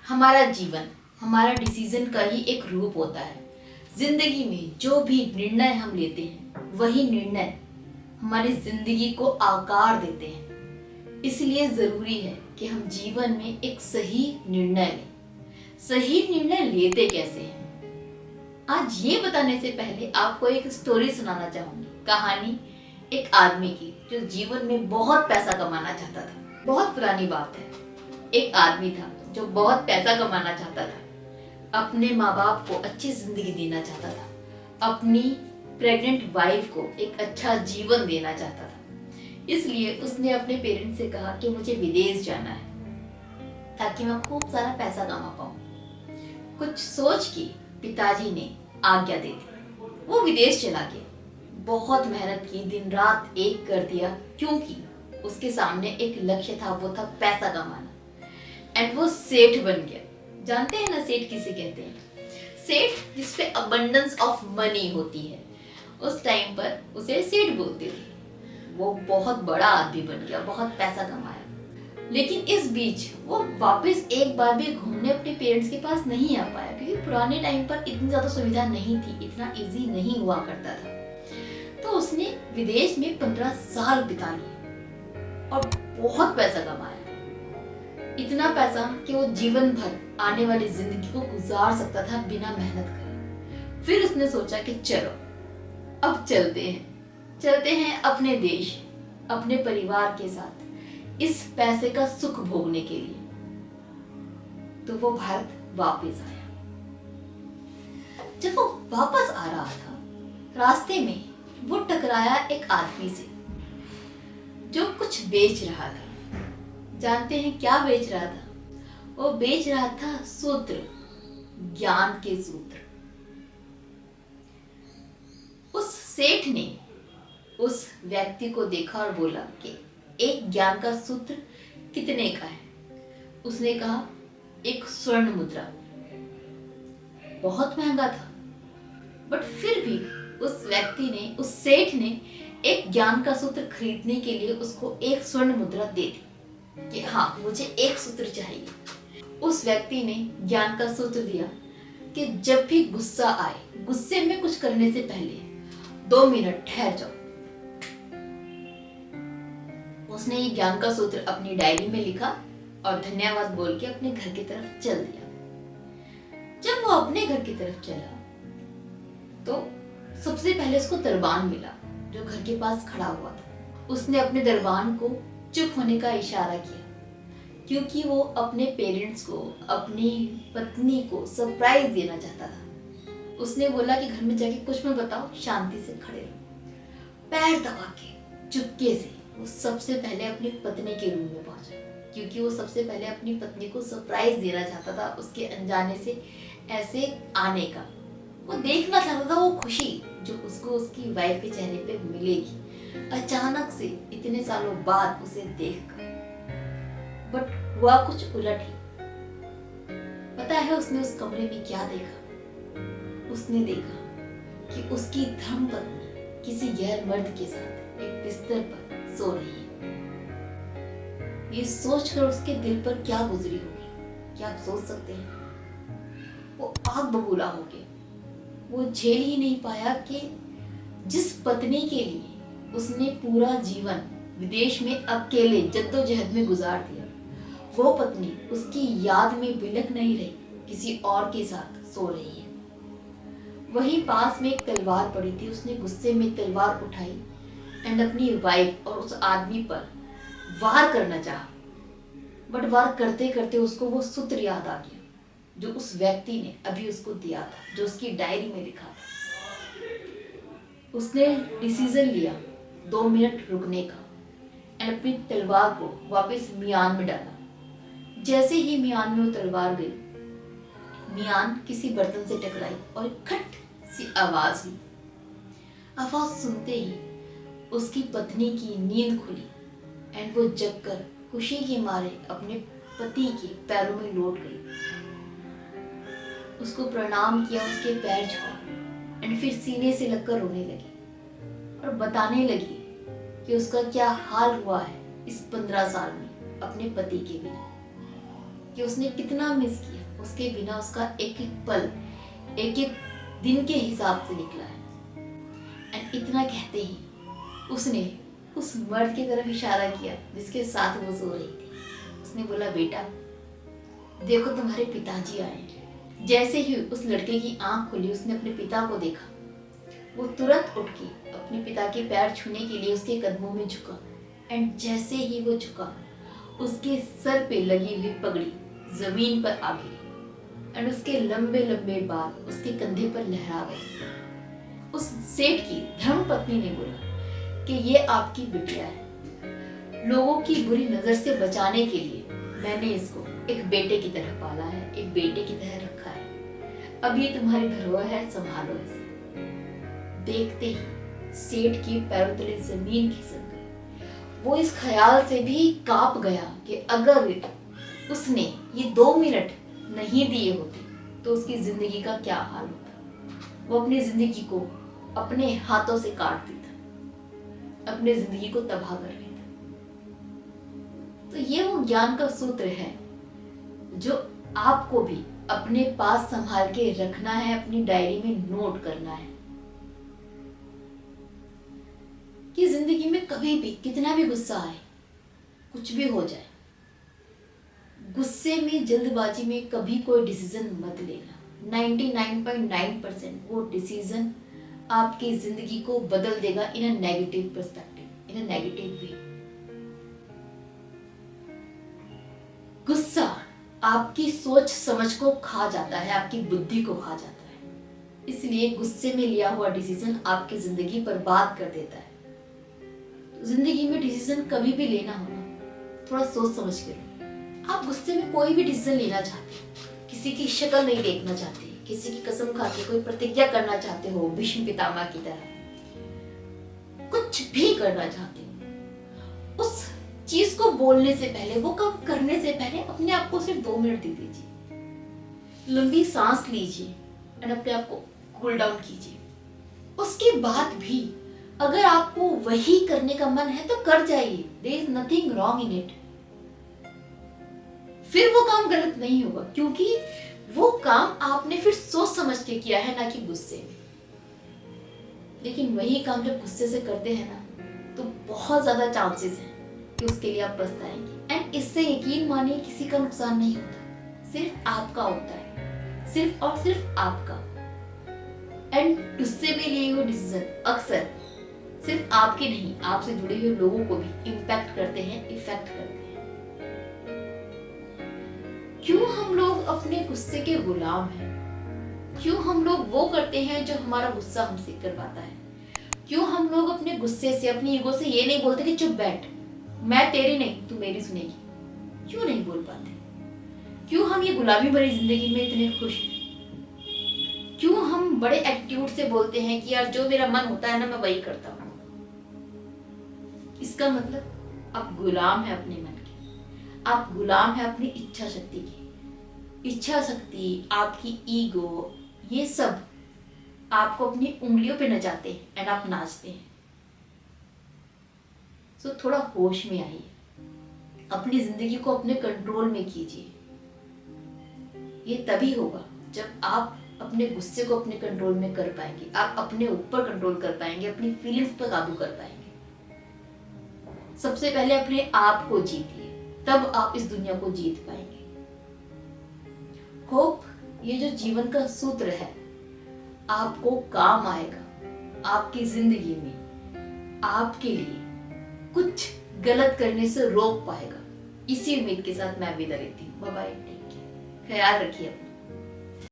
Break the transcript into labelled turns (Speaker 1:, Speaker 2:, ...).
Speaker 1: हमारा जीवन हमारा डिसीजन का ही एक रूप होता है। जिंदगी में जो भी निर्णय हम लेते हैं वही निर्णय हमारी जिंदगी को आकार देते हैं। इसलिए जरूरी है कि हम जीवन में एक सही निर्णय लें। सही निर्णय लेते कैसे हैं, आज ये बताने से पहले आपको एक स्टोरी सुनाना चाहूंगी। कहानी एक आदमी की जो जीवन में बहुत पैसा कमाना चाहता था। बहुत पुरानी बात है। एक आदमी था जो बहुत पैसा कमाना चाहता था, अपने माँ बाप को अच्छी जिंदगी देना चाहता था, अपनी प्रेग्नेंट वाइफ को एक अच्छा जीवन देना चाहता था। इसलिए उसने अपने पेरेंट्स से कहा कि मुझे विदेश जाना है ताकि मैं खूब सारा पैसा कमा पाऊं। कुछ सोच के पिताजी ने आज्ञा दे दी। वो विदेश चला गया। बहुत मेहनत की, दिन रात एक कर दिया, क्योंकि उसके सामने एक लक्ष्य था, वो था पैसा कमाना। एंड वो सेठ बन गया। जानते हैं ना सेठ किसे कहते हैं? सेठ जिसपे अबंडेंस ऑफ मनी होती है, उस टाइम पर उसे सेठ बोलते थे। वो बहुत बड़ा आदमी बन गया, बहुत पैसा कमाया। लेकिन इस बीच वो वापस एक बार भी घूमने अपने पेरेंट्स के पास नहीं आ पाया, क्योंकि पुराने टाइम पर इतनी ज्यादा सुविधा नहीं थी, इतना इजी नहीं हुआ करता था। तो उसने विदेश में 15 साल बिता लिए और बहुत पैसा कमाया। इतना पैसा कि वो जीवन भर आने वाली जिंदगी को गुजार सकता था बिना मेहनत करे। फिर उसने सोचा कि चलो अब चलते हैं अपने देश, अपने परिवार के साथ इस पैसे का सुख भोगने के लिए। तो वो भारत वापस आया। जब वो वापस आ रहा था, रास्ते में वो टकराया एक आदमी से जो कुछ बेच रहा था। जानते हैं क्या बेच रहा था? वो बेच रहा था सूत्र, ज्ञान के सूत्र। उस सेठ ने उस व्यक्ति को देखा और बोला कि एक ज्ञान का सूत्र कितने का है? उसने कहा एक स्वर्ण मुद्रा। बहुत महंगा था, बट फिर भी उस व्यक्ति ने, उस सेठ ने एक ज्ञान का सूत्र खरीदने के लिए उसको एक स्वर्ण मुद्रा दे दी कि हाँ मुझे एक सूत्र चाहिए। उस व्यक्ति ने ज्ञान का सूत्र दिया कि जब भी गुस्सा आए, गुस्से में कुछ करने से पहले 2 मिनट ठहर जाओ। उसने ये ज्ञान का सूत्र अपनी डायरी में लिखा और धन्यवाद बोल के अपने घर की तरफ चल दिया। जब वो अपने घर की तरफ चला तो सबसे पहले उसको दरबान मिला जो घर के पास खड़ा हुआ था। उसने अपने दरबान को चुप होने का इशारा किया, क्योंकि वो अपने पेरेंट्स को, अपनी पत्नी को सरप्राइज देना चाहता था। उसने बोला कि घर में जाके कुछ मत बताओ, शांति से खड़े रहो। पैर दबा के चुपके से वो सबसे पहले अपनी पत्नी के रूम में पहुंचा, क्योंकि वो सबसे पहले अपनी पत्नी को सरप्राइज देना चाहता था उसके अनजाने से ऐसे आने का। वो देखना चाहता था वो खुशी जो उसको उसकी वाइफ के चेहरे पे मिलेगी अचानक से इतने सालों बाद उसे देखकर। बट हुआ कुछ उलट ही। पता है उसने उस कमरे में क्या देखा? उसने देखा कि उसकी धर्मपत्नी किसी गैर मर्द के साथ एक बिस्तर पर सो रही है। ये सोचकर उसके दिल पर क्या गुजरी होगी, क्या आप सोच सकते हैं? वो आग बबूला हो गया। वो झेल ही नहीं पाया कि जिस पत्नी के लिए उसने पूरा जीवन विदेश में अकेले जद्दोजहद में गुजार दिया, वो पत्नी उसकी याद में बिलख नहीं रही, किसी और के साथ सो रही है। वहीं पास में एक तलवार पड़ी थी। उसने गुस्से में तलवार उठाई एंड अपनी वाइफ और उस आदमी पर वार करना चाहा, बट वार करते करते उसको वो सूत्र याद आ गया जो उस व्यक्ति ने अभी उसको दिया था, जो उसकी डायरी में लिखा था। उसने डिसीजन लिया 2 मिनट रुकने का एंड अपनी तलवार को वापस मियान में डाला। जैसे ही मियान में वो तलवार गई, मियान किसी बर्तन से टकराई और खट सी आवाज हुई। आवाज सुनते ही उसकी पत्नी की नींद खुली एंड वो जगकर खुशी के मारे अपने पति के पैरों में लौट गई। उसको प्रणाम किया, उसके पैर छुए एंड फिर सीने से लगकर रोने लगी और बताने लगी कि उसका क्या हाल हुआ है इस 15 साल में अपने पति के बिना, कि उसने कितना मिस किया, उसके बिना उसका एक एक पल, एक एक दिन के हिसाब से निकला है। एंड इतना कहते ही उसने उस मर्द की तरफ इशारा किया जिसके साथ वो सो रही थी। उसने बोला, बेटा देखो तुम्हारे पिताजी आए हैं। जैसे ही उस लड़के की आंख खुली, उसने अपने पिता को देखा। वो तुरंत उठ के अपने पिता के पैर छूने के लिए उसके कदमों में झुका। एंड जैसे ही वो झुका, उसके सर पे लगी हुई पगड़ी जमीन पर आ गिरी एंड उसके लंबे लंबे बाल उसके कंधे पर लहरा गए। उस सेठ की धर्मपत्नी ने बोला कि ये आपकी बिटिया है। लोगों की बुरी नजर से बचाने के लिए मैंने इसको एक बेटे की तरह पाला है, एक बेटे की तरह रखा है। अब ये तुम्हारी धरोहर है, संभालो इसे। देखते ही सेठ की पैरों तले जमीन खिसक गई। वो इस ख्याल से भी कांप गया कि अगर उसने ये 2 मिनट नहीं दिए होते तो उसकी जिंदगी का क्या हाल होता। वो अपनी जिंदगी को अपने हाथों से काट देता, अपनी जिंदगी को तबाह कर लेता। तो ये वो ज्ञान का सूत्र है जो आपको भी अपने पास संभाल के रखना है, अपनी डायरी में नोट करना है कि जिंदगी में कभी भी कितना भी गुस्सा आए, कुछ भी हो जाए, गुस्से में, जल्दबाजी में कभी कोई डिसीजन मत लेना। 99.9% वो डिसीजन आपकी जिंदगी को बदल देगा in a negative perspective, in a negative way. गुस्सा आपकी सोच समझ को खा जाता है, आपकी बुद्धि को खा जाता है। इसलिए गुस्से में लिया हुआ डिसीजन आपकी जिंदगी बर्बाद कर देता है। जिंदगी में डिसीजन कभी भी लेना हो ना, थोड़ा सोच समझ के लो। आप गुस्से में कोई भी डिसीजन लेना चाहते हो, किसी की शक्ल नहीं देखना चाहते, किसी की कसम खा के कोई प्रतिज्ञा करना चाहते हो भीष्म पितामह की तरह, कुछ भी करना चाहते हो, उस चीज को बोलने से पहले, वो काम करने से पहले अपने आप को सिर्फ 2 मिनट दे दीजिए। लंबी सांस लीजिए और अपने आप को कूल डाउन कीजिए। उसके बाद भी अगर आपको वही करने का मन है तो कर जाइए, there is nothing wrong in it. फिर वो काम गलत नहीं होगा, क्योंकि वो काम आपने फिर सोच समझ के किया है, ना कि गुस्से में। लेकिन वही काम जब गुस्से से करते हैं ना, तो बहुत ज्यादा चांसेस हैं कि उसके लिए आप पछताएंगे। एंड इससे यकीन मानिए किसी का नुकसान नहीं होता, सिर्फ आपका होता है, सिर्फ और सिर्फ आपका। एंड गुस्से में लिए हुए डिसीजन अक्सर सिर्फ आपके नहीं, आपसे जुड़े हुए लोगों को भी इम्पैक्ट करते हैं, इफेक्ट करते हैं। क्यों हम लोग अपने गुस्से के गुलाम हैं? क्यों हम लोग वो करते हैं जो हमारा गुस्सा हमसे करवाता है? क्यों हम लोग अपने गुस्से से, अपनी ईगो से ये नहीं बोलते कि चुप बैठ, मैं तेरी नहीं तू मेरी सुनेगी? क्यों नहीं बोल पाते? क्यों हम ये गुलामी भरी जिंदगी में इतने खुश हैं? क्यों हम बड़े एटीट्यूड से बोलते हैं कि यार जो मेरा मन होता है ना, मैं वही करता हूँ? इसका मतलब आप गुलाम है अपने मन के, आप गुलाम है अपनी इच्छा शक्ति की। इच्छा शक्ति, आपकी ईगो, ये सब आपको अपनी उंगलियों पे नचाते हैं एंड आप नाचते हैं। सो थोड़ा होश में आइए, अपनी जिंदगी को अपने कंट्रोल में कीजिए। ये तभी होगा जब आप अपने गुस्से को अपने कंट्रोल में कर पाएंगे, आप अपने ऊपर कंट्रोल कर पाएंगे, अपनी फीलिंग्स पर काबू कर पाएंगे। सबसे पहले अपने आप को जीतिए, तब आप इस दुनिया को जीत पाएंगे। होप ये जो जीवन का सूत्र है आपको काम आएगा, आपकी जिंदगी में आपके लिए कुछ गलत करने से रोक पाएगा। इसी उम्मीद के साथ मैं विदा लेती हूँ। बाय बाय, टेक केयर, ख्याल रखिए अपना।